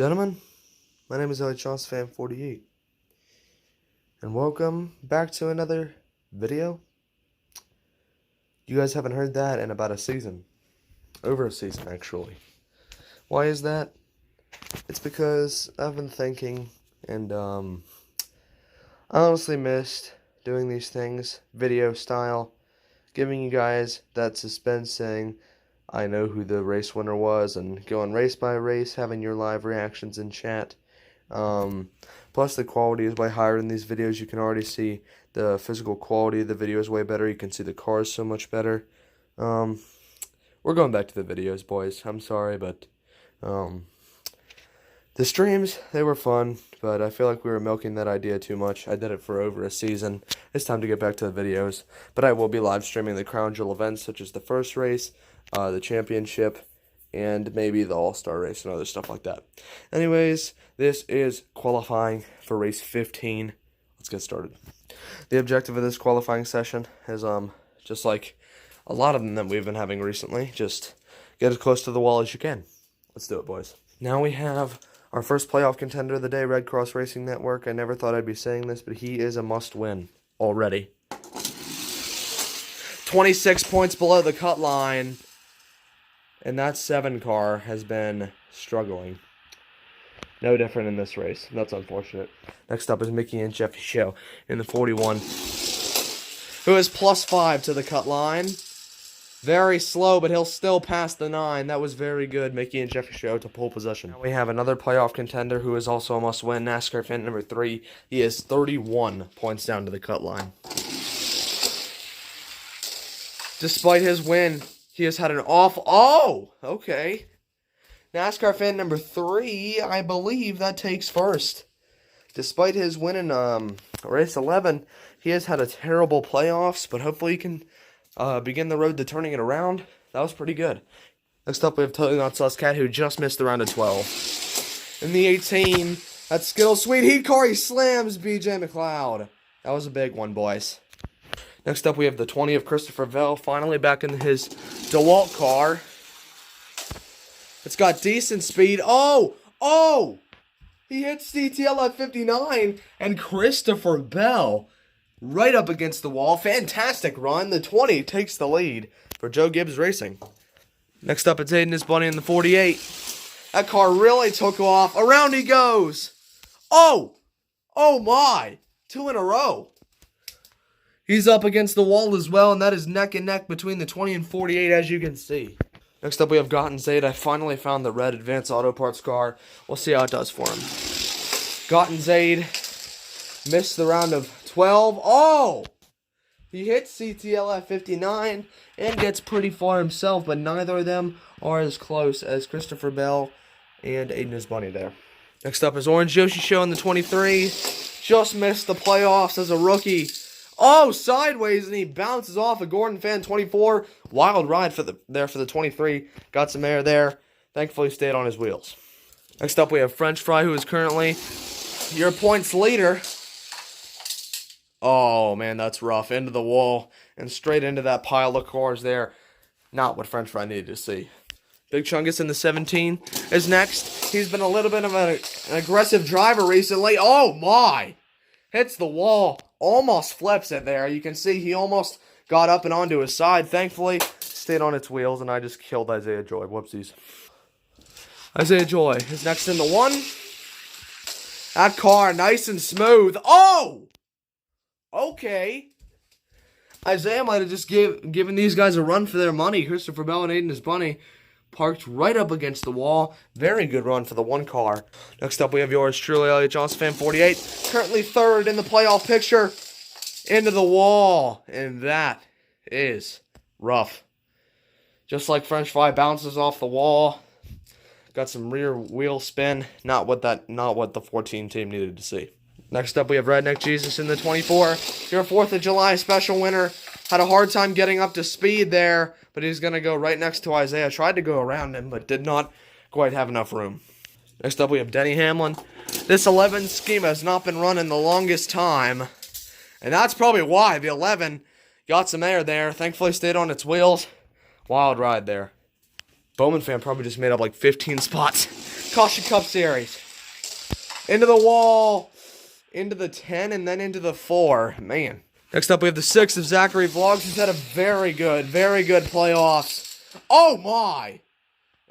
Gentlemen, my name is R15 and welcome back to another video. You guys haven't heard that in about a season. Over a season, actually. Why is that? It's because I've been thinking, and I honestly missed doing these things, video style, giving you guys that suspense saying, I know who the race winner was, and going race by race, having your live reactions in chat. Plus the quality is way higher in these videos. You can already see the physical quality of the video is way better. You can see the cars so much better. We're going back to the videos, boys. I'm sorry, but the streams, they were fun, but I feel like we were milking that idea too much. I did it for over a season. It's time to get back to the videos. But I will be live streaming the crown jewel events, such as the first race, the championship, and maybe the all-star race and other stuff like that. Anyways, this is qualifying for race 15. Let's get started. The objective of this qualifying session is just like a lot of them that we've been having recently, just get as close to the wall as you can. Let's do it, boys. Now we have our first playoff contender of the day, Red Cross Racing Network. I never thought I'd be saying this, but he is a must-win already. 26 points below the cut line. And that 7 car has been struggling. No different in this race. That's unfortunate. Next up is Mickey and Jeffy Show in the 41. Who is +5 to the cut line. Very slow, but he'll still pass the 9. That was very good. Mickey and Jeffy Show to pole position. Now we have another playoff contender who is also a must-win. NASCAR fan number 3. He is 31 points down to the cut line. Despite his win, he has had an awful... Oh! Okay. NASCAR fan number 3, I believe that takes first. Despite his win in race 11, he has had a terrible playoffs, but hopefully he can begin the road to turning it around. That was pretty good. Next up, we have Totally Not Sus Cat, who just missed the round of 12. In the 18, that Skittles Sweet Heat car, he slams BJ McLeod. That was a big one, boys. Next up, we have the 20 of Christopher Bell, finally back in his DeWalt car. It's got decent speed. Oh! Oh! He hits CTL at 59, and Christopher Bell right up against the wall. Fantastic run. The 20 takes the lead for Joe Gibbs Racing. Next up, it's Aiden His Bunny in the 48. That car really took off. Around he goes. Oh! Oh my! 2 in a row. He's up against the wall as well, and that is neck and neck between the 20 and 48, as you can see. Next up, we have Gotten Zaid. I finally found the red Advanced Auto Parts car. We'll see how it does for him. Gotten Zaid missed the round of 12. Oh! He hits CTL at 59 and gets pretty far himself, but neither of them are as close as Christopher Bell and Aiden His Bunny there. Next up is Orange Yoshi Show in the 23. Just missed the playoffs as a rookie. Oh, sideways, and he bounces off a Gordon Fan 24. Wild ride for the 23. Got some air there. Thankfully, stayed on his wheels. Next up, we have French Fry, who is currently your points leader. Oh, man, that's rough. Into the wall and straight into that pile of cars there. Not what French Fry needed to see. Big Chungus in the 17 is next. He's been a little bit of an aggressive driver recently. Oh, my. Hits the wall. Almost flips it there. You can see he almost got up and onto his side. Thankfully, stayed on its wheels, and I just killed Isaiah Joy. Whoopsies. Isaiah Joy is next in the 1. That car, nice and smooth. Oh! Okay. Isaiah might have just given these guys a run for their money. Christopher Bell and Aiden His Bunny parked right up against the wall. Very good run for the 1 car. Next up, we have yours truly, Elliot Johnson, fan 48. Currently 3rd in the playoff picture. Into the wall. And that is rough. Just like French Fry bounces off the wall. Got some rear wheel spin. Not what the 14 team needed to see. Next up, we have Redneck Jesus in the 24. Your 4th of July special winner. Had a hard time getting up to speed there, but he's going to go right next to Isaiah. Tried to go around him, but did not quite have enough room. Next up, we have Denny Hamlin. This 11 scheme has not been run in the longest time, and that's probably why. The 11 got some air there. Thankfully, stayed on its wheels. Wild ride there. Bowman fan probably just made up like 15 spots. Caution Cup Series. Into the wall, into the 10, and then into the 4. Man. Next up, we have the 6 of Zachary Vlogs, who's had a very good playoffs. Oh, my.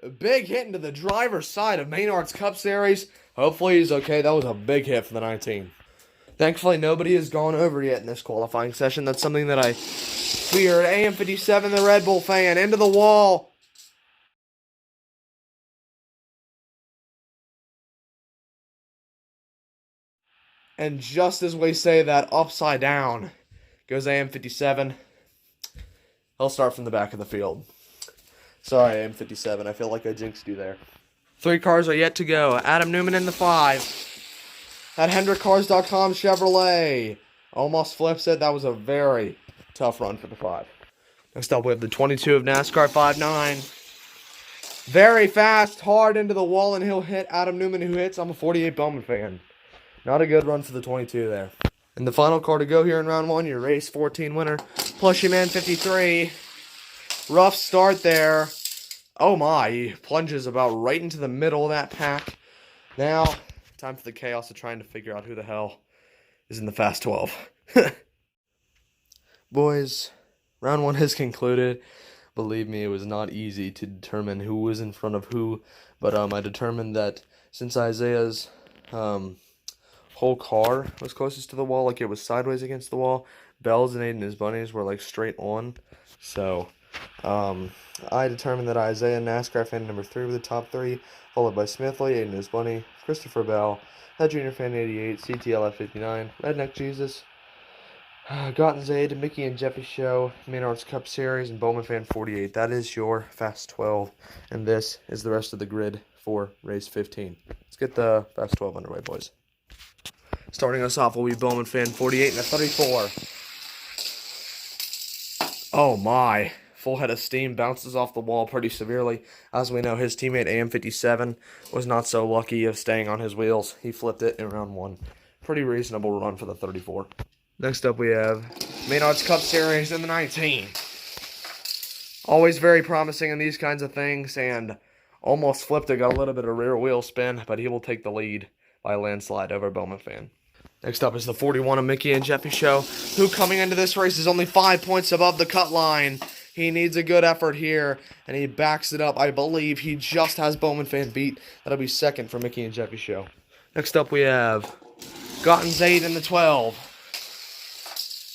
A big hit into the driver's side of Maynard's Cup Series. Hopefully he's okay. That was a big hit for the 19. Thankfully, nobody has gone over yet in this qualifying session. That's something that I feared. AM57, the Red Bull fan, into the wall. And just as we say that, upside down goes AM57. He'll start from the back of the field. Sorry, AM57. I feel like I jinxed you there. 3 cars are yet to go. Adam Newman in the 5. At HendrickCars.com Chevrolet. Almost flips it. That was a very tough run for the 5. Next up, we have the 22 of NASCAR 5.9. Very fast, hard into the wall, and he'll hit Adam Newman, who hits. I'm a 48 Bowman fan. Not a good run for the 22 there. And the final car to go here in round 1, your race 14 winner, Plushy Man 53. Rough start there. Oh my, he plunges about right into the middle of that pack. Now, time for the chaos of trying to figure out who the hell is in the Fast 12. Boys, round 1 has concluded. Believe me, it was not easy to determine who was in front of who. But I determined that since Isaiah's whole car was closest to the wall, like it was sideways against the wall, Bell's and Aiden, his bunnies, were like straight on. So I determined that Isaiah, NASCAR fan number 3, were the top 3, followed by Smithley, Aiden, his bunny, Christopher Bell, That Junior Fan 88, CTLF 59, Redneck Jesus, Gotten Zaid, Mickey and Jeffy Show, Maynard's Cup Series, and Bowman Fan 48. That is your Fast 12, and this is the rest of the grid for race 15. Let's get the Fast 12 underway, boys. Starting us off will be Bowman Fan 48 and a 34. Oh my. Full head of steam, bounces off the wall pretty severely. As we know, his teammate AM57 was not so lucky of staying on his wheels. He flipped it in round 1. Pretty reasonable run for the 34. Next up we have Maynard's Cup Series in the 19. Always very promising in these kinds of things, and almost flipped it, got a little bit of rear wheel spin, but he will take the lead by a landslide over Bowman Fan. Next up is the 41 of Mickey and Jeffy Show, who coming into this race is only 5 points above the cut line. He needs a good effort here, and he backs it up. I believe he just has Bowman Fan beat. That'll be second for Mickey and Jeffy Show. Next up we have Gotten Zaid in the 12.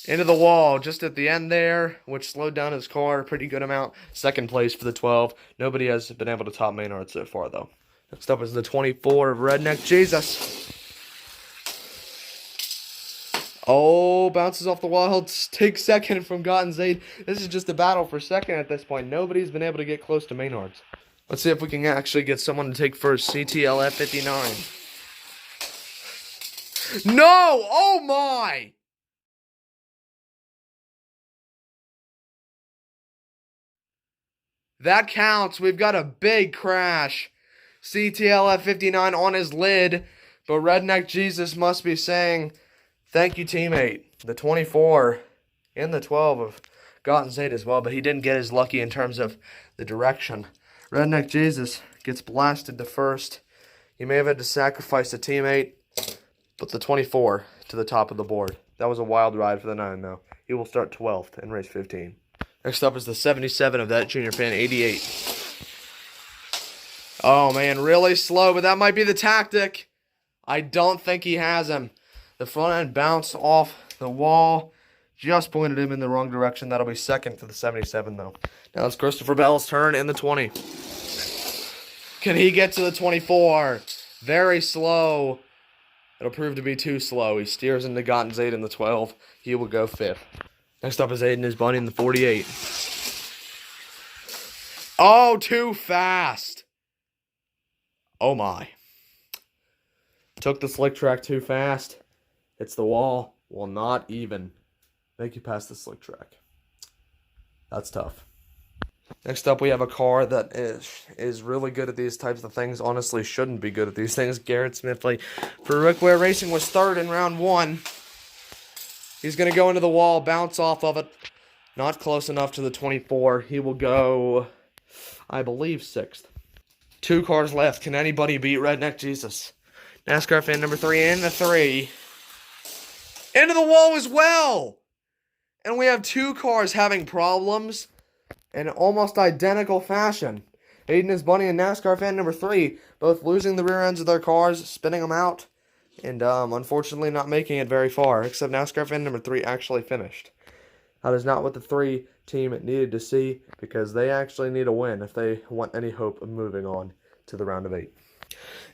Into the wall, just at the end there, which slowed down his car a pretty good amount. Second place for the 12. Nobody has been able to top Maynard so far, though. Next up is the 24 of Redneck Jesus. Oh, bounces off the wall. He'll take second from Gotten Zaid. This is just a battle for second at this point. Nobody's been able to get close to Maynard's. Let's see if we can actually get someone to take first. CTLF 59. No! Oh my! That counts. We've got a big crash. CTLF 59 on his lid. But Redneck Jesus must be saying, thank you, teammate. The 24 and the 12 of Gotten Zaid as well, but he didn't get as lucky in terms of the direction. Redneck Jesus gets blasted to first. He may have had to sacrifice a teammate, but the 24 to the top of the board. That was a wild ride for the 9, though. He will start 12th in race 15. Next up is the 77 of That Junior Fan 88. Oh, man, really slow, but that might be the tactic. I don't think he has him. The front end bounced off the wall. Just pointed him in the wrong direction. That'll be second for the 77, though. Now it's Christopher Bell's turn in the 20. Can he get to the 24? Very slow. It'll prove to be too slow. He steers into Gotten Zaid in the 12. He will go 5th. Next up is Aiden his bunny in the 48. Oh, too fast. Oh, my. Took the slick track too fast. Hits the wall. Will not even make you pass the slick track. That's tough. Next up, we have a car that is really good at these types of things. Honestly, shouldn't be good at these things. Garrett Smithley for Rick Ware Racing was third in round 1. He's going to go into the wall, bounce off of it. Not close enough to the 24. He will go, I believe, 6th. 2 cars left. Can anybody beat Redneck Jesus? NASCAR fan number 3 in the 3. Into the wall as well. And we have 2 cars having problems in almost identical fashion. Aiden is Bunny and NASCAR fan number 3, both losing the rear ends of their cars, spinning them out, and unfortunately not making it very far, except NASCAR fan number 3 actually finished. That is not what the 3 team needed to see, because they actually need a win if they want any hope of moving on to the round of 8.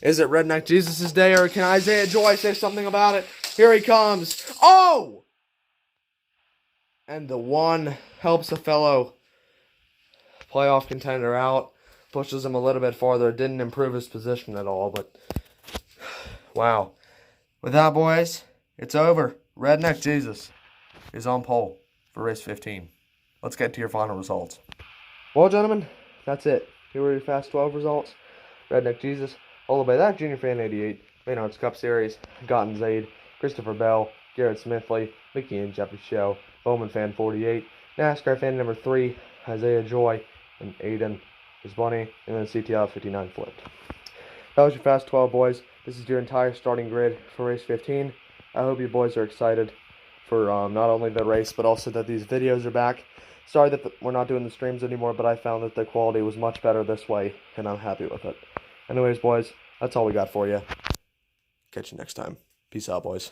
Is it Redneck Jesus' day, or can Isaiah Joy say something about it? Here he comes. Oh! And the 1 helps a fellow playoff contender out, pushes him a little bit farther. It didn't improve his position at all, but wow. With that, boys, it's over. Redneck Jesus is on pole for race 15. Let's get to your final results. Well, gentlemen, that's it. Here were your Fast 12 results. Redneck Jesus, followed by that Junior Fan 88, Maynard's Cup Series, Gotten Zaid, Christopher Bell, Garrett Smithley, Mickey and Jeffrey Show, Bowman Fan 48, NASCAR Fan number 3, Isaiah Joy, and Aiden is Bunny, and then CTL 59 flipped. That was your Fast 12, boys. This is your entire starting grid for race 15. I hope you boys are excited for not only the race, but also that these videos are back. Sorry that we're not doing the streams anymore, but I found that the quality was much better this way, and I'm happy with it. Anyways, boys, that's all we got for you. Catch you next time. Peace out, boys.